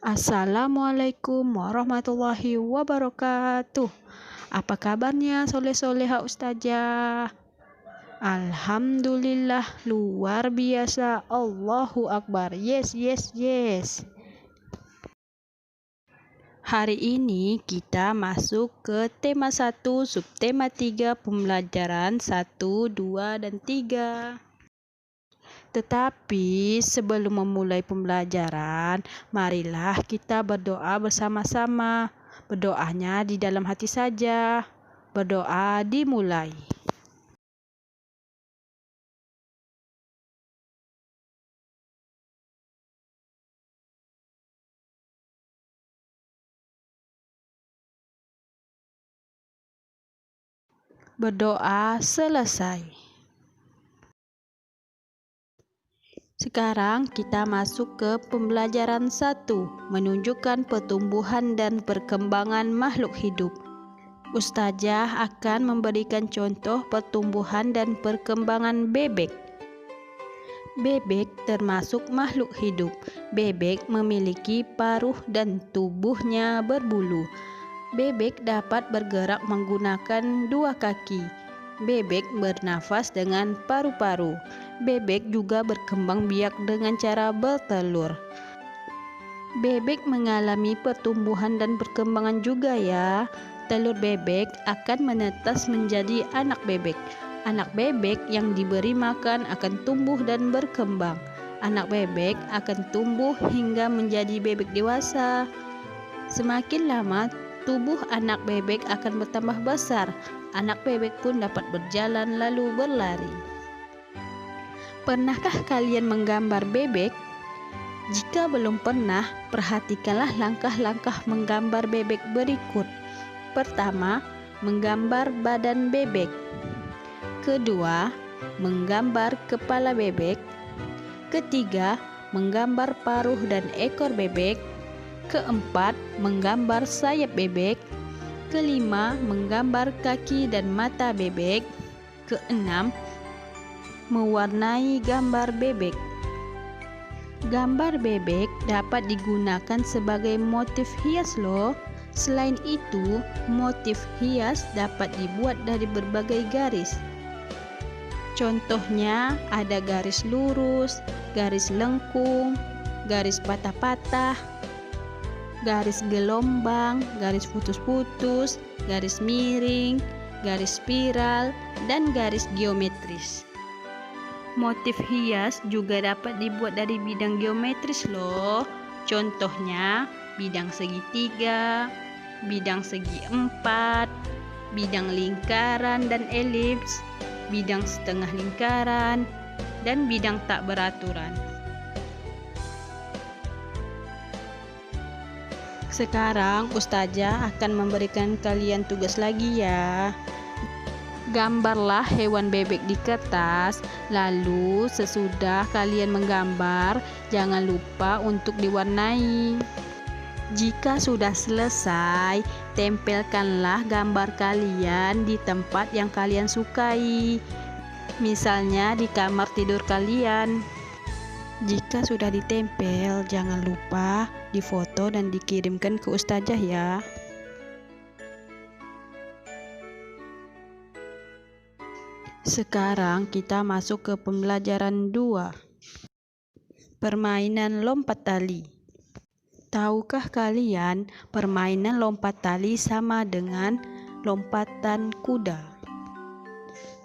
Assalamualaikum warahmatullahi wabarakatuh. Apa kabarnya soleh-soleha ustazah? Alhamdulillah luar biasa. Allahu Akbar. Yes, yes, yes. Hari ini kita masuk ke tema 1, subtema 3, pembelajaran 1, 2, dan 3. Tetapi sebelum memulai pembelajaran, marilah kita berdoa bersama-sama. Berdoanya di dalam hati saja. Berdoa dimulai. Berdoa selesai. Sekarang kita masuk ke pembelajaran 1, menunjukkan pertumbuhan dan perkembangan makhluk hidup. Ustazah akan memberikan contoh pertumbuhan dan perkembangan bebek. Bebek termasuk makhluk hidup. Bebek memiliki paruh dan tubuhnya berbulu. Bebek dapat bergerak menggunakan 2 kaki. Bebek bernafas dengan paru-paru. Bebek juga berkembang biak dengan cara bertelur. Bebek mengalami pertumbuhan dan perkembangan juga ya. Telur bebek akan menetas menjadi anak bebek. Anak bebek yang diberi makan akan tumbuh dan berkembang. Anak bebek akan tumbuh hingga menjadi bebek dewasa. Semakin lama, tubuh anak bebek akan bertambah besar. Anak bebek pun dapat berjalan lalu berlari. Pernahkah kalian menggambar bebek? Jika belum pernah, perhatikanlah langkah-langkah menggambar bebek berikut. Pertama, menggambar badan bebek. Kedua, menggambar kepala bebek. Ketiga, menggambar paruh dan ekor bebek. Keempat, menggambar sayap bebek. Kelima, menggambar kaki dan mata bebek. Keenam, mewarnai gambar bebek. Gambar bebek dapat digunakan sebagai motif hias loh. Selain itu, motif hias dapat dibuat dari berbagai garis. Contohnya ada garis lurus, garis lengkung, garis patah-patah, garis gelombang, garis putus-putus, garis miring, garis spiral, dan garis geometris. Motif hias juga dapat dibuat dari bidang geometris loh. Contohnya bidang segitiga, bidang segi empat, bidang lingkaran dan elips, bidang setengah lingkaran, dan bidang tak beraturan. Sekarang ustazah akan memberikan kalian tugas lagi ya. Gambarlah hewan bebek di kertas. Lalu sesudah kalian menggambar, jangan lupa untuk diwarnai. Jika sudah selesai, tempelkanlah gambar kalian di tempat yang kalian sukai. Misalnya di kamar tidur kalian. Jika sudah ditempel, jangan lupa difoto dan dikirimkan ke ustazah ya. Sekarang kita masuk ke pembelajaran 2. Permainan lompat tali. Tahukah kalian permainan lompat tali sama dengan lompatan kuda?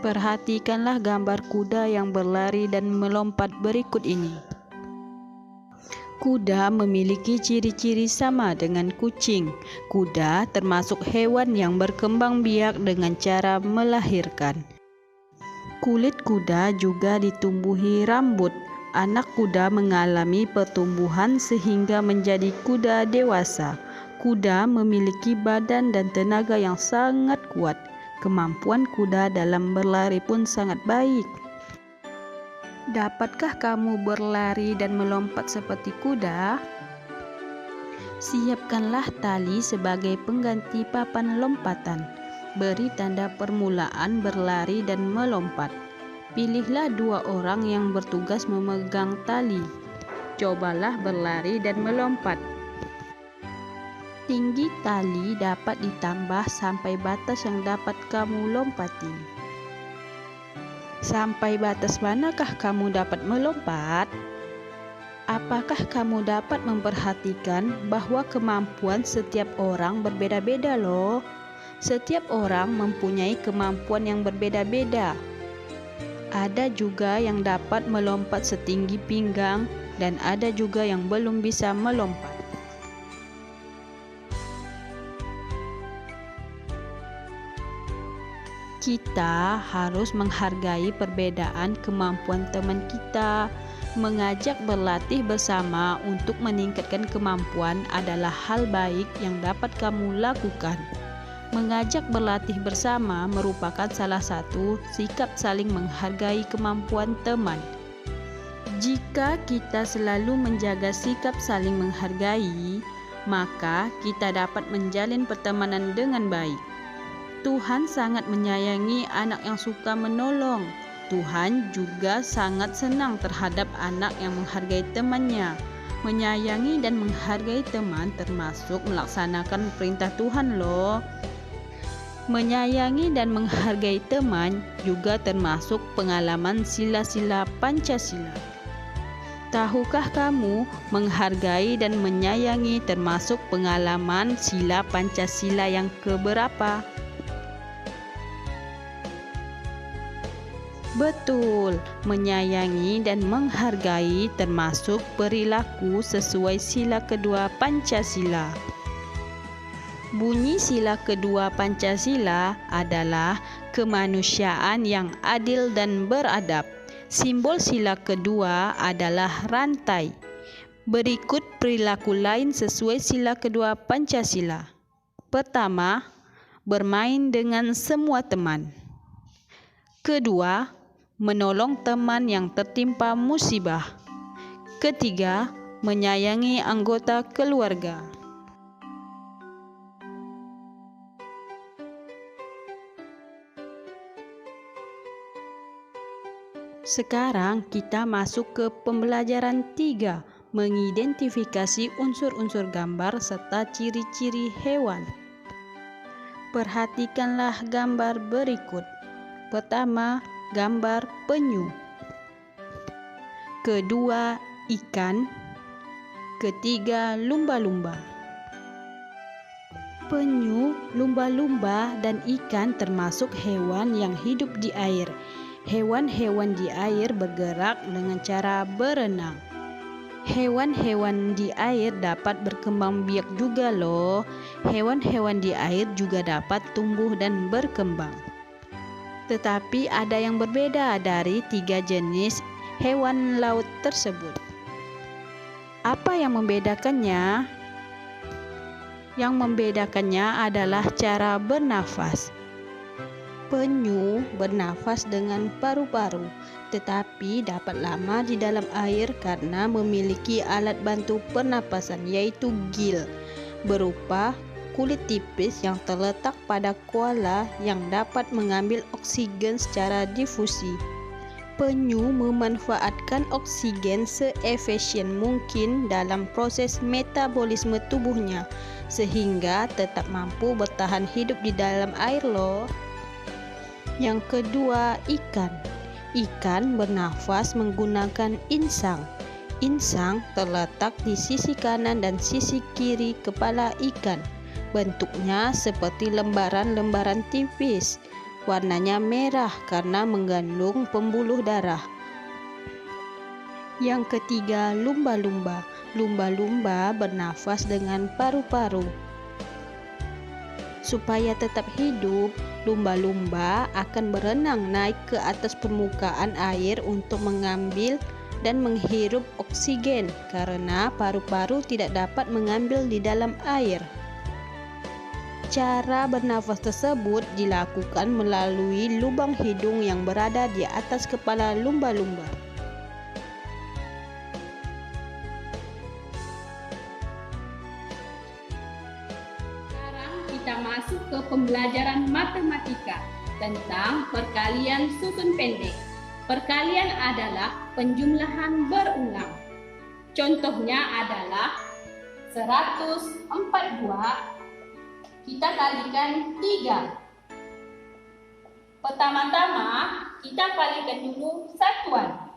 Perhatikanlah gambar kuda yang berlari dan melompat berikut ini. Kuda memiliki ciri-ciri sama dengan kucing. Kuda termasuk hewan yang berkembang biak dengan cara melahirkan. Kulit kuda juga ditumbuhi rambut. Anak kuda mengalami pertumbuhan sehingga menjadi kuda dewasa. Kuda memiliki badan dan tenaga yang sangat kuat. Kemampuan kuda dalam berlari pun sangat baik. Dapatkah kamu berlari dan melompat seperti kuda? Siapkanlah tali sebagai pengganti papan lompatan. Beri tanda permulaan berlari dan melompat. Pilihlah 2 orang yang bertugas memegang tali. Cobalah berlari dan melompat. Tinggi tali dapat ditambah sampai batas yang dapat kamu lompati. Sampai batas manakah kamu dapat melompat? Apakah kamu dapat memperhatikan bahwa kemampuan setiap orang berbeda-beda loh? Setiap orang mempunyai kemampuan yang berbeda-beda. Ada juga yang dapat melompat setinggi pinggang dan ada juga yang belum bisa melompat. Kita harus menghargai perbedaan kemampuan teman kita. Mengajak berlatih bersama untuk meningkatkan kemampuan adalah hal baik yang dapat kamu lakukan. Mengajak berlatih bersama merupakan salah satu sikap saling menghargai kemampuan teman. Jika kita selalu menjaga sikap saling menghargai, maka kita dapat menjalin pertemanan dengan baik. Tuhan sangat menyayangi anak yang suka menolong. Tuhan juga sangat senang terhadap anak yang menghargai temannya. Menyayangi dan menghargai teman termasuk melaksanakan perintah Tuhan loh. Menyayangi dan menghargai teman juga termasuk pengalaman sila-sila Pancasila. Tahukah kamu, menghargai dan menyayangi termasuk pengalaman sila Pancasila yang keberapa? Betul, menyayangi dan menghargai termasuk perilaku sesuai sila kedua Pancasila. Bunyi sila kedua Pancasila adalah kemanusiaan yang adil dan beradab. Simbol sila kedua adalah rantai. Berikut perilaku lain sesuai sila kedua Pancasila. Pertama, bermain dengan semua teman. Kedua, menolong teman yang tertimpa musibah. Ketiga, menyayangi anggota keluarga. Sekarang kita masuk ke pembelajaran 3, mengidentifikasi unsur-unsur gambar serta ciri-ciri hewan. Perhatikanlah gambar berikut. Pertama, gambar penyu. Kedua, ikan. Ketiga, lumba-lumba. Penyu, lumba-lumba, dan ikan termasuk hewan yang hidup di air. Hewan-hewan di air bergerak dengan cara berenang. Hewan-hewan di air dapat berkembang biak juga loh. Hewan-hewan di air juga dapat tumbuh dan berkembang. Tetapi ada yang berbeda dari 3 jenis hewan laut tersebut. Apa yang membedakannya? Yang membedakannya adalah cara bernafas. Penyu bernafas dengan paru-paru, tetapi dapat lama di dalam air karena memiliki alat bantu pernapasan yaitu gil, berupa kulit tipis yang terletak pada koala yang dapat mengambil oksigen secara difusi. Penyu memanfaatkan oksigen seefisien mungkin dalam proses metabolisme tubuhnya, sehingga tetap mampu bertahan hidup di dalam air loh. Yang kedua, ikan. Ikan bernafas menggunakan insang. Insang terletak di sisi kanan dan sisi kiri kepala ikan. Bentuknya seperti lembaran-lembaran tipis. Warnanya merah karena mengandung pembuluh darah. Yang ketiga, lumba-lumba. Lumba-lumba bernafas dengan paru-paru. Supaya tetap hidup, lumba-lumba akan berenang naik ke atas permukaan air untuk mengambil dan menghirup oksigen karena paru-paru tidak dapat mengambil di dalam air. Cara bernafas tersebut dilakukan melalui lubang hidung yang berada di atas kepala lumba-lumba. Kita masuk ke pembelajaran matematika tentang perkalian susun pendek. Perkalian adalah penjumlahan berulang. Contohnya adalah 142 kita kalikan 3. Pertama-tama kita kalikan dulu satuan.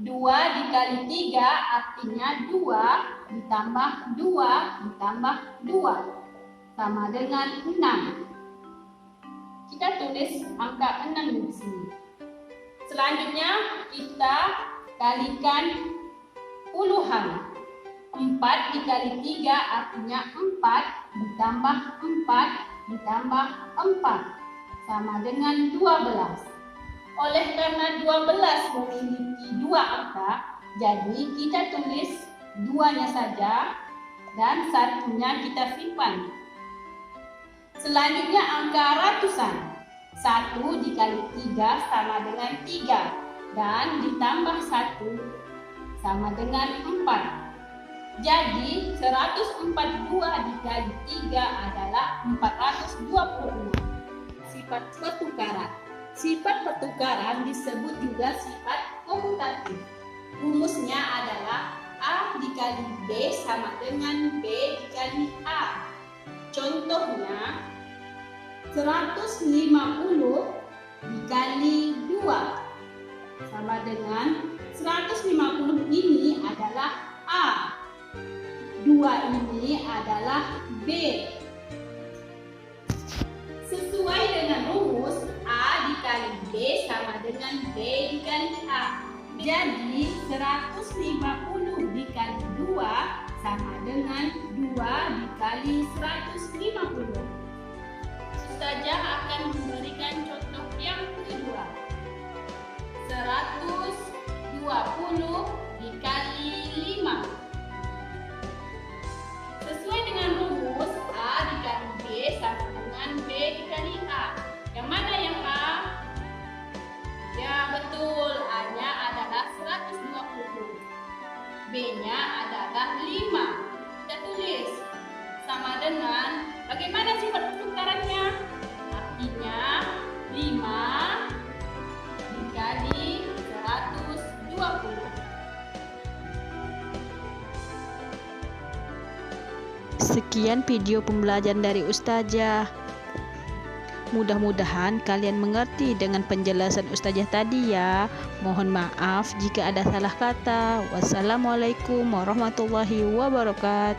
2 dikali 3 artinya 2 ditambah 2 ditambah 2 sama dengan 6. Kita tulis angka 6 di sini. Selanjutnya kita kalikan puluhan. 4 dikali 3 artinya 4 ditambah 4 ditambah 4 sama dengan 12. Oleh karena 12 memiliki 2 angka, jadi kita tulis 2-nya saja dan 1-nya kita simpan. Selanjutnya angka ratusan. 1 dikali 3 sama dengan 3 dan ditambah 1 sama dengan 4. Jadi 142 dikali 3 adalah 426. Sifat pertukaran. Sifat pertukaran disebut juga sifat komutatif. Rumusnya adalah A dikali B sama dengan B dikali A. Contohnya 150 dikali 2 sama dengan 150 ini adalah A. 2 ini adalah B. Sesuai dengan rumus A dikali B sama dengan B dikali A. Jadi 150 dikali 2 sama dengan 2 dikali 150. Ustazah akan memberikan contoh yang kedua. 120 dikali 5. Sesuai dengan rumus A dikali B sama dengan B dikali A. Yang mana yang A? Ya betul, A-nya adalah 120. B-nya adalah 5. Kita tulis sama dengan bagaimana sifat pertukarannya? Artinya 5 dikali 120. Sekian video pembelajaran dari Ustazah. Mudah-mudahan kalian mengerti dengan penjelasan Ustazah tadi ya. Mohon maaf jika ada salah kata. Wassalamualaikum warahmatullahi wabarakatuh.